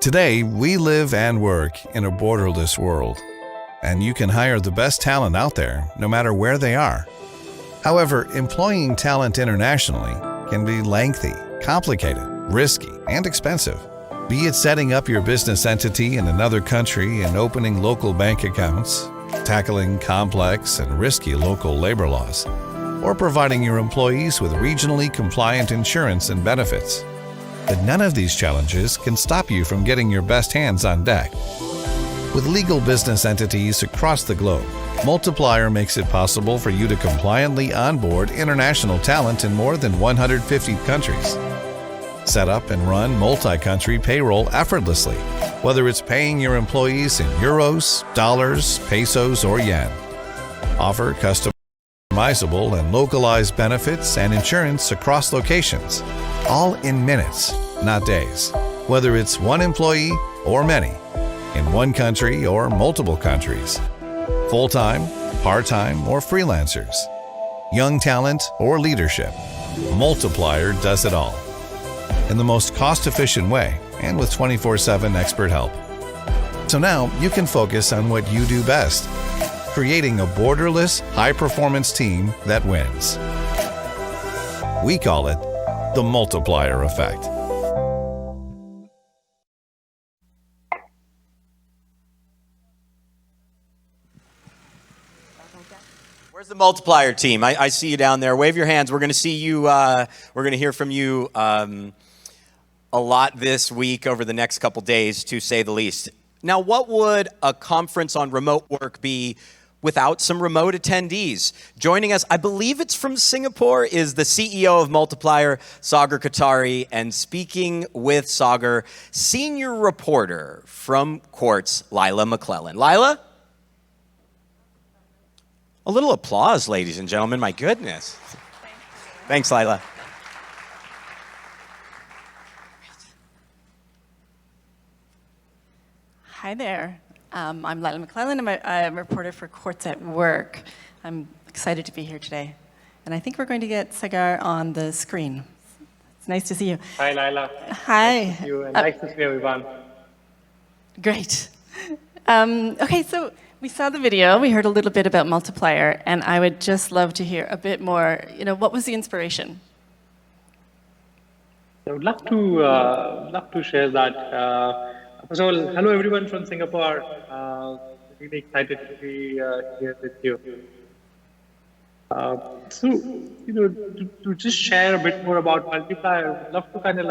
Today, we live and work in a borderless world, and you can hire the best talent out there, no matter where they are. However, employing talent internationally can be lengthy, complicated, risky, and expensive. Be it setting up your business entity in another country and opening local bank accounts, tackling complex and risky local labor laws, or providing your employees with regionally compliant insurance and benefits. But none of these challenges can stop you from getting your best hands on deck. With legal business entities across the globe, Multiplier makes it possible for you to compliantly onboard international talent in more than 150 countries. Set up and run multi-country payroll effortlessly, whether it's paying your employees in euros, dollars, pesos, or yen. Offer customizable and localized benefits and insurance across locations, all in minutes, not days. Whether it's one employee or many, in one country or multiple countries, full-time, part-time, or freelancers, young talent or leadership, Multiplier does it all in the most cost-efficient way and with 24/7 expert help. So now you can focus on what you do best, creating a borderless, high-performance team that wins. We call it the Multiplier effect. Where's the Multiplier team? I see you down there. Wave your hands. We're going to see you. We're going to hear from you a lot this week over the next couple days, to say the least. Now, what would a conference on remote work be without some remote attendees? Joining us, I believe it's from Singapore, is the CEO of Multiplier, Sagar Khatri, and speaking with Sagar, senior reporter from Quartz, Lila MacLellan. Lila? A little applause, ladies and gentlemen. My goodness. Thanks, Lila. Hi there. I'm Lila MacLellan. I'm a reporter for Quartz at Work. I'm excited to be here today. And I think we're going to get Sagar on the screen. It's nice to see you. Hi, Lila. Hi. Nice to see you, and nice to see everyone. Great. Okay, so we saw the video. We heard a little bit about Multiplier, and I would just love to hear a bit more. What was the inspiration? I would love to share that. First of all, hello everyone from Singapore. Really excited to be here with you. To just share a bit more about Multiplier, I'd love to kind of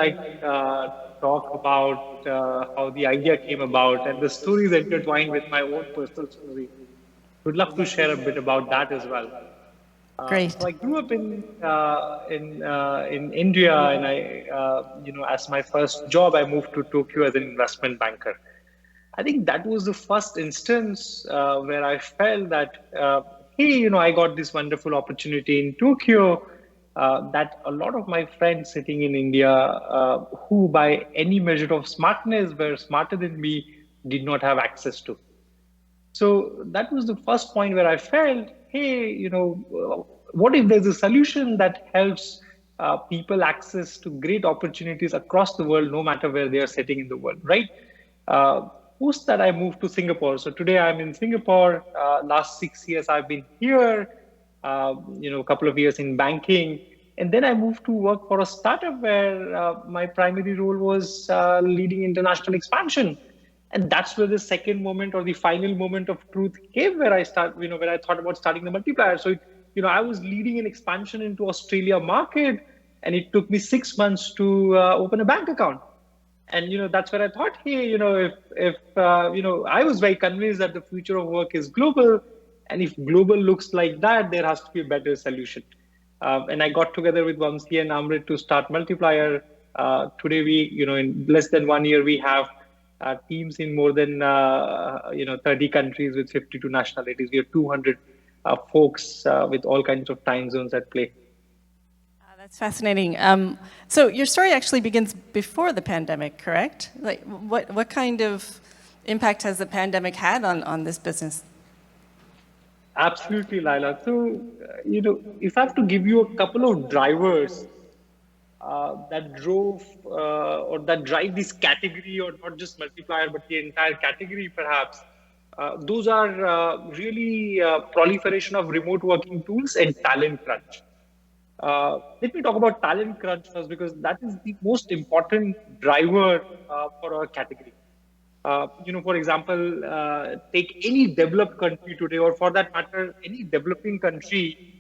talk about how the idea came about and the stories intertwined with my own personal story. Would love to share a bit about that as well. Great. So I grew up in India, and as my first job, I moved to Tokyo as an investment banker. I think that was the first instance where I felt that, hey, I got this wonderful opportunity in Tokyo that a lot of my friends sitting in India, who by any measure of smartness were smarter than me, did not have access to. So that was the first point where I felt, hey, what if there's a solution that helps people access to great opportunities across the world, no matter where they are sitting in the world, right? Post that, I moved to Singapore. So today I'm in Singapore. Last 6 years I've been here, a couple of years in banking. And then I moved to work for a startup where my primary role was leading international expansion. And that's where the second moment, or the final moment of truth, came, where I thought about starting the Multiplier. So, I was leading an expansion into Australia market, and it took me 6 months to open a bank account. And that's where I thought, hey, if I was very convinced that the future of work is global, and if global looks like that, there has to be a better solution. And I got together with Vamsi and Amrit to start Multiplier. Today, in less than 1 year, we have teams in more than 30 countries with 52 nationalities. We have 200 folks with all kinds of time zones at play. That's fascinating. So your story actually begins before the pandemic, correct? Like, what kind of impact has the pandemic had on this business? Absolutely, Lila. So, if I have to give you a couple of drivers that drove or that drive this category, or not just Multiplier, but the entire category perhaps. Those are really proliferation of remote working tools and talent crunch. Let me talk about talent crunch first, because that is the most important driver for our category. For example, take any developed country today, or for that matter, any developing country,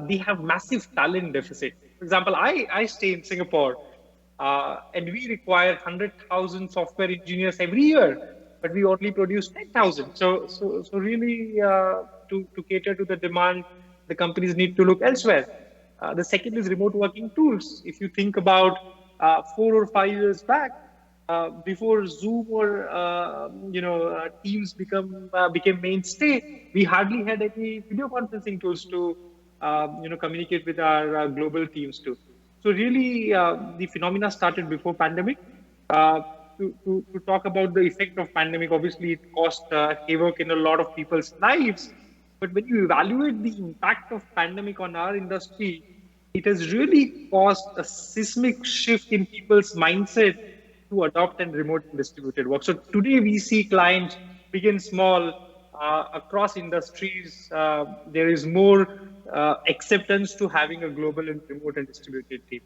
they have massive talent deficit. For example, I stay in Singapore, and we require 100,000 software engineers every year, but we only produce 10,000. So really, to cater to the demand, the companies need to look elsewhere. The second is remote working tools. If you think about 4 or 5 years back, before Zoom or Teams became mainstay, we hardly had any video conferencing tools to communicate with our global teams too. So really, the phenomena started before pandemic. To talk about the effect of pandemic, obviously it caused havoc in a lot of people's lives. But when you evaluate the impact of pandemic on our industry, it has really caused a seismic shift in people's mindset to adopt and remote and distributed work. So today we see clients big and small across industries. There is more acceptance to having a global and remote and distributed team.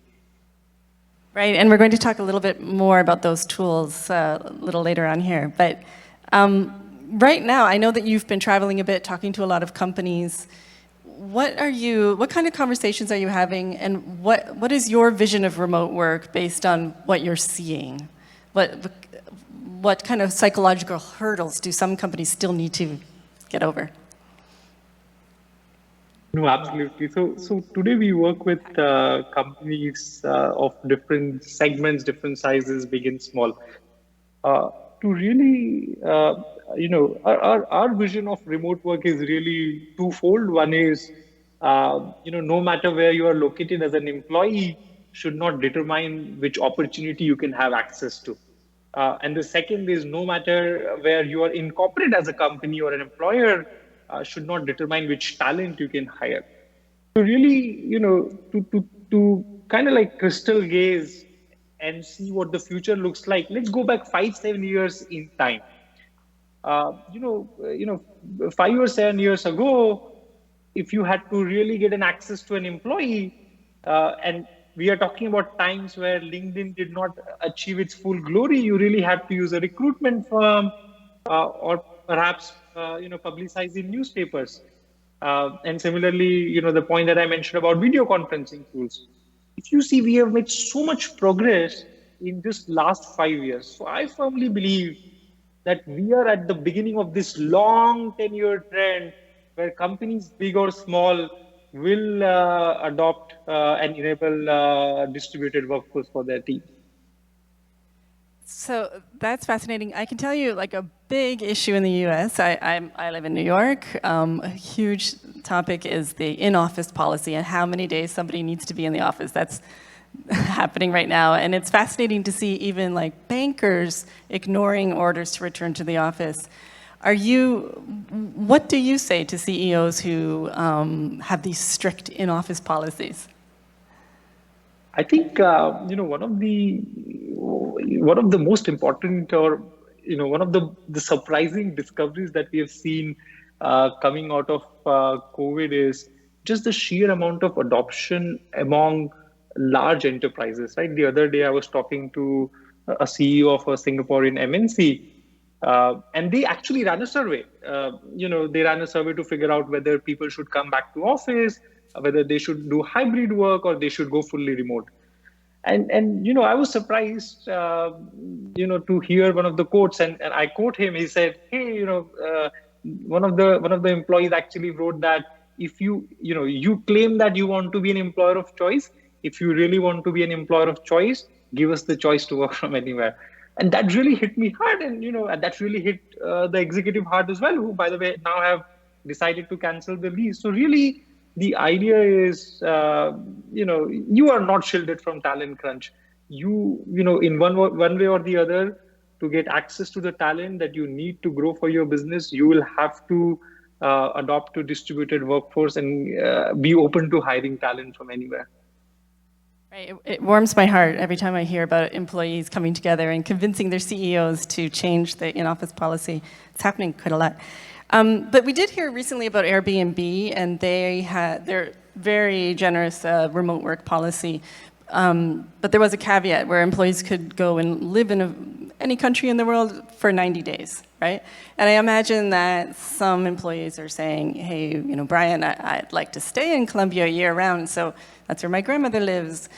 Right, and we're going to talk a little bit more about those tools a little later on here. But right now, I know that you've been traveling a bit, talking to a lot of companies. What kind of conversations are you having, and what is your vision of remote work based on what you're seeing? What kind of psychological hurdles do some companies still need to get over? No, absolutely. So today we work with companies of different segments, different sizes, big and small. To really, our vision of remote work is really twofold. One is, no matter where you are located as an employee, should not determine which opportunity you can have access to. And the second is, no matter where you are incorporated as a company or an employer, should not determine which talent you can hire. So really, to kind of like crystal gaze and see what the future looks like, let's go back 5-7 years in time. 5 or 7 years ago, if you had to really get an access to an employee, and we are talking about times where LinkedIn did not achieve its full glory, you really had to use a recruitment firm, or perhaps publicize in newspapers. And similarly, the point that I mentioned about video conferencing tools. If you see, we have made so much progress in this last 5 years. So I firmly believe that we are at the beginning of this long 10-year trend where companies, big or small, will adopt and enable distributed workforce for their team. So that's fascinating. I can tell you, like, a big issue in the U.S. I live in New York. A huge topic is the in-office policy and how many days somebody needs to be in the office. That's happening right now, and it's fascinating to see even like bankers ignoring orders to return to the office. What do you say to CEOs who have these strict in-office policies? I think one of the most important, or one of the surprising discoveries that we have seen coming out of COVID is just the sheer amount of adoption among large enterprises. Right, the other day I was talking to a CEO of a Singaporean MNC, and they actually ran a survey. They ran a survey to figure out whether people should come back to office, whether they should do hybrid work, or they should go fully remote. And I was surprised, to hear one of the quotes, and I quote him. He said, "Hey, one of the employees actually wrote that if you claim that you want to be an employer of choice, if you really want to be an employer of choice, give us the choice to work from anywhere." And that really hit me hard, and that really hit the executive hard as well, who, by the way, now have decided to cancel the lease. So really, the idea is, you are not shielded from talent crunch. In one way or the other, to get access to the talent that you need to grow for your business, you will have to adopt to distributed workforce and be open to hiring talent from anywhere. Right. It warms my heart every time I hear about employees coming together and convincing their CEOs to change the in-office policy. It's happening quite a lot. But we did hear recently about Airbnb, and they had their very generous remote work policy. But there was a caveat where employees could go and live in any country in the world for 90 days, right? And I imagine that some employees are saying, hey, Brian, I'd like to stay in Colombia year-round, so that's where my grandmother lives.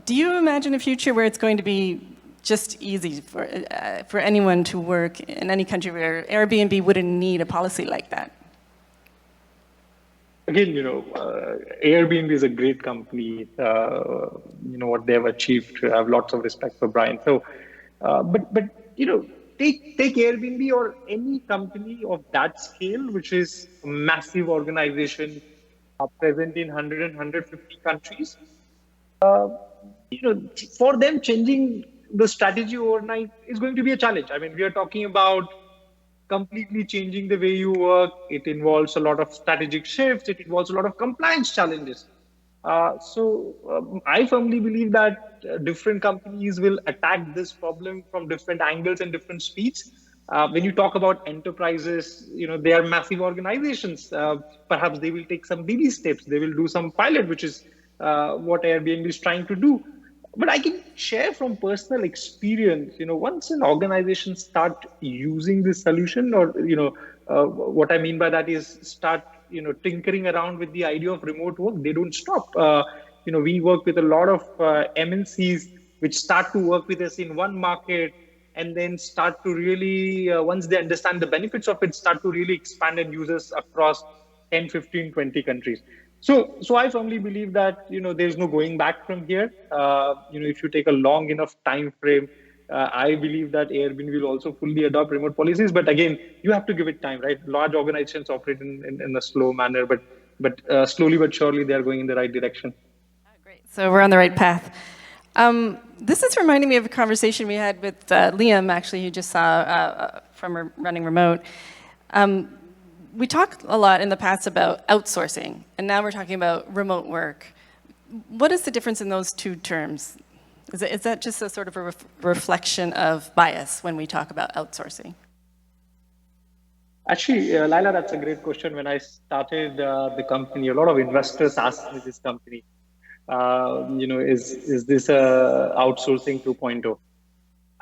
Do you imagine a future where it's going to be just easy for anyone to work in any country where Airbnb wouldn't need a policy like that? Again, Airbnb is a great company. What they have achieved. I have lots of respect for Brian. So, but take Airbnb or any company of that scale, which is a massive organization present in 100 and 150 countries. For them changing the strategy overnight is going to be a challenge. I mean, we are talking about completely changing the way you work. It involves a lot of strategic shifts. It involves a lot of compliance challenges. So I firmly believe that different companies will attack this problem from different angles and different speeds. When you talk about enterprises, they are massive organizations. Perhaps they will take some baby steps. They will do some pilot, which is what Airbnb is trying to do. But I can share from personal experience, once an organization start using this solution, or, what I mean by that is start, tinkering around with the idea of remote work, they don't stop. We work with a lot of MNCs which start to work with us in one market and then start to really, once they understand the benefits of it, start to really expand and use us across 10, 15, 20 countries. So I firmly believe that, there's no going back from here. If you take a long enough time frame, I believe that Airbnb will also fully adopt remote policies. But again, you have to give it time, right? Large organizations operate in a slow manner, but slowly but surely they are going in the right direction. Great. So we're on the right path. This is reminding me of a conversation we had with Liam, actually, you just saw from Running Remote. We talked a lot in the past about outsourcing, and now we're talking about remote work. What is the difference in those two terms? Is that just a sort of a reflection of bias when we talk about outsourcing? Actually, Lila, that's a great question. When I started the company, a lot of investors asked me this company, is this outsourcing 2.0?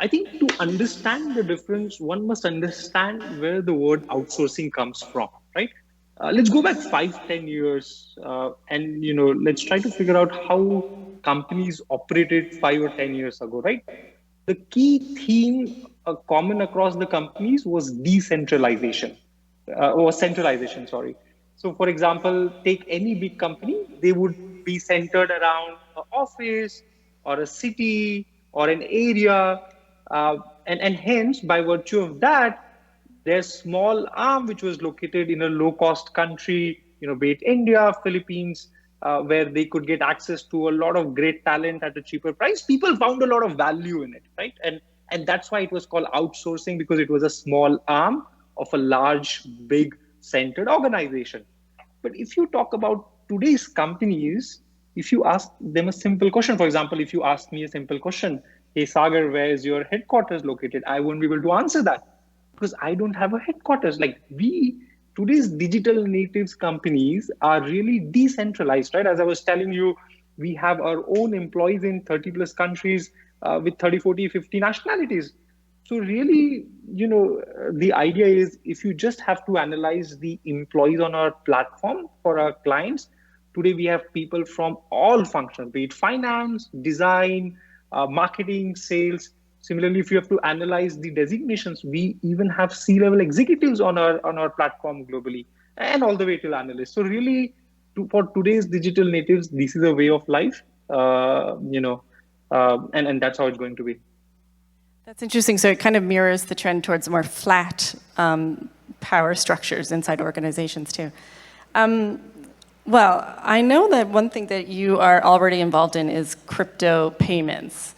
I think to understand the difference, one must understand where the word outsourcing comes from, right? Let's go back 5-10 years and, let's try to figure out how companies operated 5 or 10 years ago, right? The key theme common across the companies was decentralization, or centralization, sorry. So for example, take any big company, they would be centered around an office or a city or an area. And hence, by virtue of that, their small arm, which was located in a low-cost country, be it India, Philippines, where they could get access to a lot of great talent at a cheaper price, people found a lot of value in it, right? And that's why it was called outsourcing, because it was a small arm of a large, big, centered organization. But if you talk about today's companies, if you ask them a simple question, for example, if you ask me a simple question, hey, Sagar, where is your headquarters located? I won't be able to answer that because I don't have a headquarters. Like today's digital natives companies are really decentralized, right? As I was telling you, we have our own employees in 30 plus countries with 30, 40, 50 nationalities. So really, the idea is if you just have to analyze the employees on our platform for our clients, today we have people from all functions, be it finance, design, marketing, sales. Similarly, if you have to analyze the designations, we even have C-level executives on our platform globally, and all the way to analysts. So really, for today's digital natives, this is a way of life, and that's how it's going to be. That's interesting. So it kind of mirrors the trend towards more flat power structures inside organizations too. Well, I know that one thing that you are already involved in is crypto payments,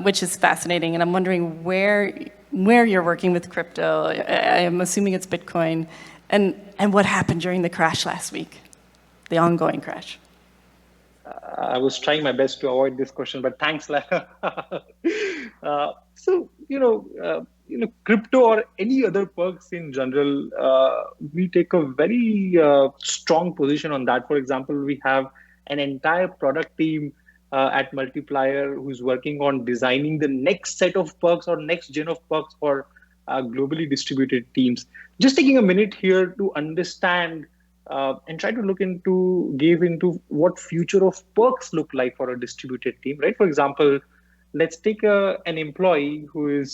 which is fascinating. And I'm wondering where you're working with crypto. I'm assuming it's Bitcoin. And what happened during the crash last week, the ongoing crash? I was trying my best to avoid this question, but thanks, Lila. Crypto or any other perks in general, we take a very strong position on that. For example, we have an entire product team at Multiplier who's working on designing the next set of perks or next gen of perks for globally distributed teams. Just taking a minute here to understand and try to give into what future of perks look like for a distributed team, right? For example, let's take an employee who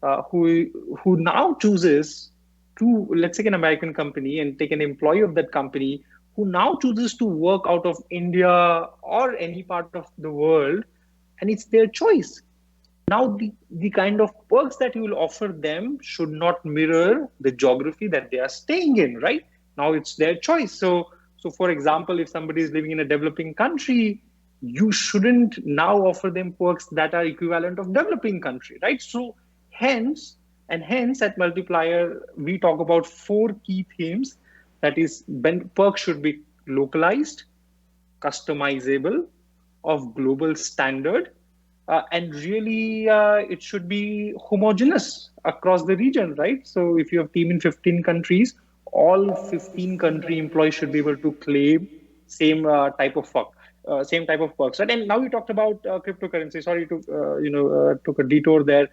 now chooses to, let's take an American company and take an employee of that company who now chooses to work out of India or any part of the world, and it's their choice. Now, the kind of perks that you will offer them should not mirror the geography that they are staying in, right? Now it's their choice. So for example, if somebody is living in a developing country, you shouldn't now offer them perks that are equivalent of developing country, right? So hence at Multiplier, we talk about 4 key themes. That is, perks should be localized, customizable, of global standard, and really it should be homogeneous across the region, right? So if you have a team in 15 countries, all 15 country employees should be able to claim same type of perks, right? And now you talked about cryptocurrency. Sorry to took a detour there.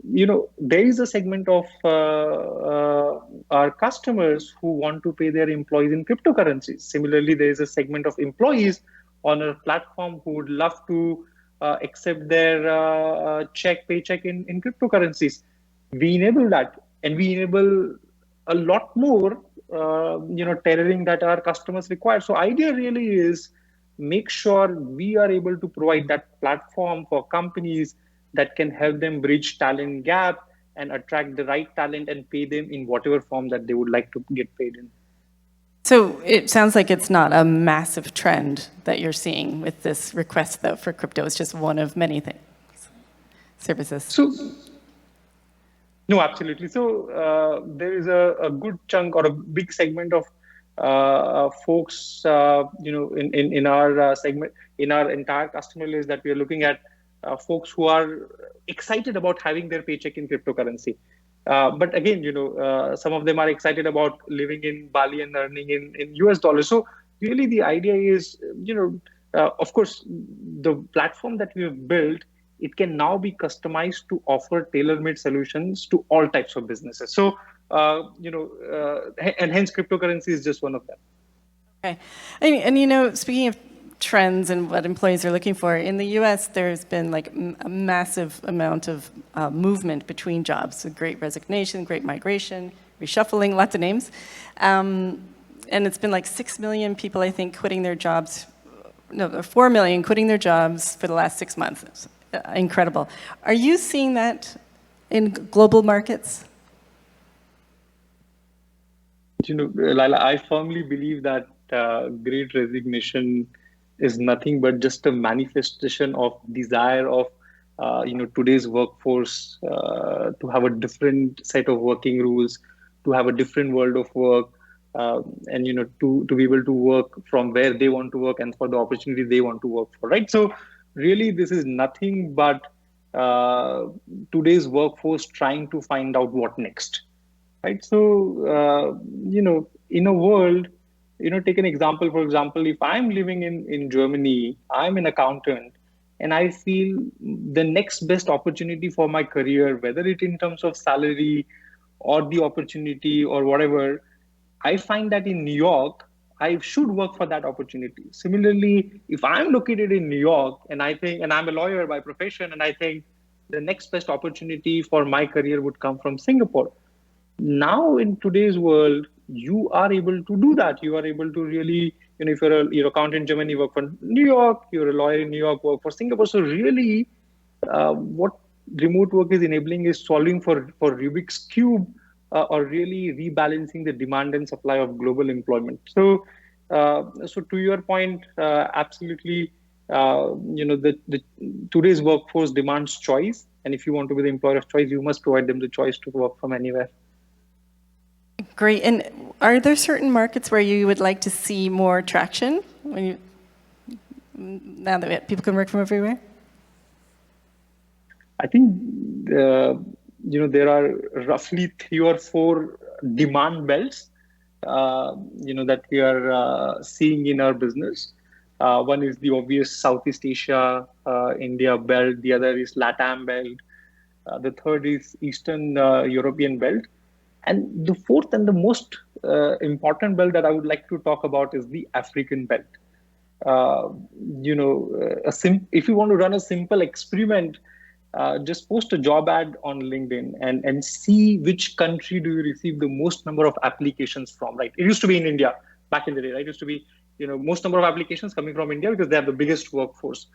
There is a segment of our customers who want to pay their employees in cryptocurrencies. Similarly, there is a segment of employees on our platform who would love to accept their paycheck in cryptocurrencies. We enable that, and we enable a lot more, tailoring that our customers require. So idea really is make sure we are able to provide that platform for companies that can help them bridge talent gap and attract the right talent and pay them in whatever form that they would like to get paid in. So it sounds like it's not a massive trend that you're seeing with this request, though, for crypto. It's just one of many things, services. No, absolutely. So there is a good chunk or a big segment of folks, in our segment, in our entire customer list that we are looking at, folks who are excited about having their paycheck in cryptocurrency. But again, some of them are excited about living in Bali and earning in US dollars. So really the idea is, of course, the platform that we have built, it can now be customized to offer tailor-made solutions to all types of businesses. So, and hence cryptocurrency is just one of them. Okay. And speaking of trends and what employees are looking for, in the US, there's been like a massive amount of movement between jobs. So great resignation, great migration, reshuffling, lots of names. And it's been like 6 million people, I think, quitting their jobs. No, 4 million quitting their jobs for the last 6 months. Incredible. Are you seeing that in global markets? Lila, I firmly believe that great resignation is nothing but just a manifestation of desire of today's workforce to have a different set of working rules, to have a different world of work, and to be able to work from where they want to work and for the opportunity they want to work for, right? So really this is nothing but today's workforce trying to find out what next, right? So in a world, take an example. For example, if I'm living in Germany, I'm an accountant, and I feel the next best opportunity for my career, whether it in terms of salary or the opportunity or whatever, I find that in New York, I should work for that opportunity. Similarly, if I'm located in New York and I'm a lawyer by profession, and I think the next best opportunity for my career would come from Singapore. Now in today's world, you are able to do that. You are able to really, if you're an accountant in Germany, work for New York, you're a lawyer in New York, work for Singapore. So really, what remote work is enabling is solving for Rubik's Cube, or really rebalancing the demand and supply of global employment. So, so to your point, absolutely, today's workforce demands choice. And if you want to be the employer of choice, you must provide them the choice to work from anywhere. Great. And are there certain markets where you would like to see more traction? now that people can work from everywhere? I think there are roughly 3 or 4 demand belts that we are seeing in our business. One is the obvious Southeast Asia, India belt. The other is LATAM belt. The third is Eastern European belt. And the fourth and the most important belt that I would like to talk about is the African belt. If you want to run a simple experiment, just post a job ad on LinkedIn and see which country do you receive the most number of applications from, right? It used to be in India back in the day, right? It used to be, most number of applications coming from India because they have the biggest workforce.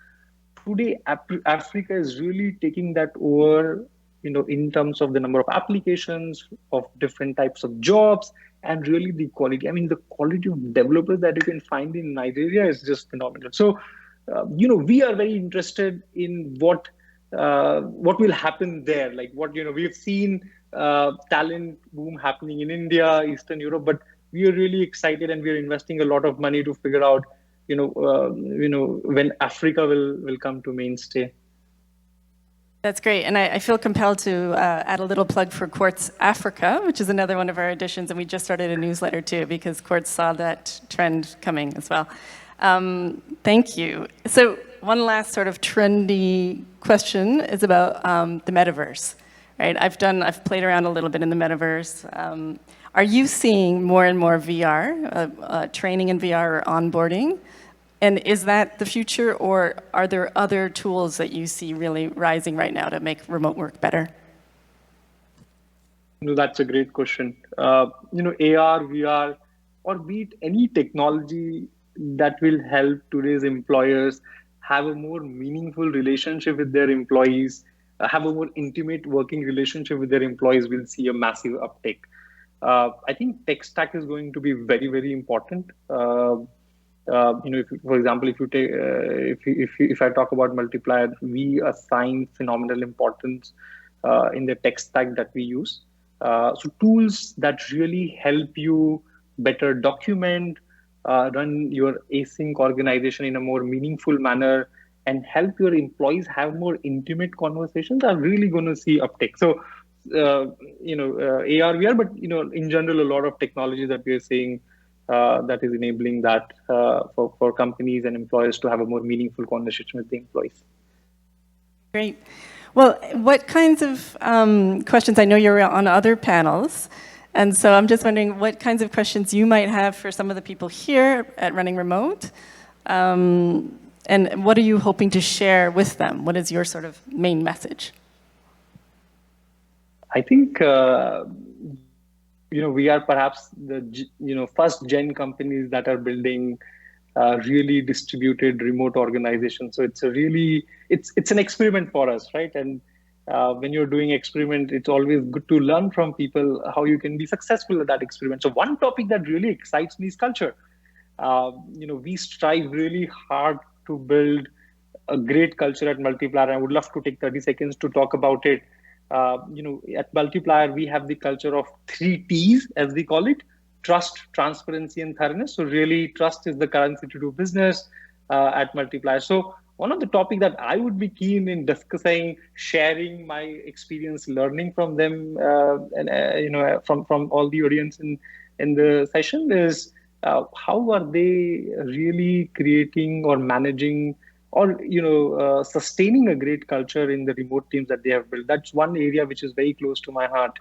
Today, Africa is really taking that over, in terms of the number of applications of different types of jobs and really the quality. I mean, the quality of developers that you can find in Nigeria is just phenomenal. So, we are very interested in what will happen there. Like we've seen talent boom happening in India, Eastern Europe, but we are really excited and we are investing a lot of money to figure out, when Africa will come to mainstay. That's great. And I feel compelled to add a little plug for Quartz Africa, which is another one of our editions. And we just started a newsletter too, because Quartz saw that trend coming as well. Thank you. So one last sort of trendy question is about the metaverse, right? I've played around a little bit in the metaverse. Are you seeing more and more VR, training in VR or onboarding? And is that the future, or are there other tools that you see really rising right now to make remote work better? That's a great question. AR, VR, or be it any technology that will help today's employers have a more meaningful relationship with their employees, have a more intimate working relationship with their employees, will see a massive uptake. I think tech stack is going to be very, very important. For example, if I talk about Multiplier, we assign phenomenal importance in the tech stack that we use. So tools that really help you better document, run your async organization in a more meaningful manner, and help your employees have more intimate conversations are really going to see uptake. So, AR, VR, but in general, a lot of technology that we are seeing that is enabling that for companies and employers to have a more meaningful conversation with the employees. Great. Well, what kinds of questions? I know you're on other panels, and so I'm just wondering what kinds of questions you might have for some of the people here at Running Remote, and what are you hoping to share with them? What is your sort of main message? I think we are perhaps the first gen companies that are building really distributed remote organizations. So it's it's an experiment for us, right? And when you're doing experiment, it's always good to learn from people how you can be successful at that experiment. So one topic that really excites me is culture. We strive really hard to build a great culture at Multiplier. I would love to take 30 seconds to talk about it. At Multiplier, we have the culture of 3 T's, as we call it: trust, transparency, and thoroughness. So really, trust is the currency to do business at Multiplier. So one of the topics that I would be keen in discussing, sharing my experience, learning from them, from all the audience in the session is how are they really creating or managing or sustaining a great culture in the remote teams that they have built. That's one area which is very close to my heart.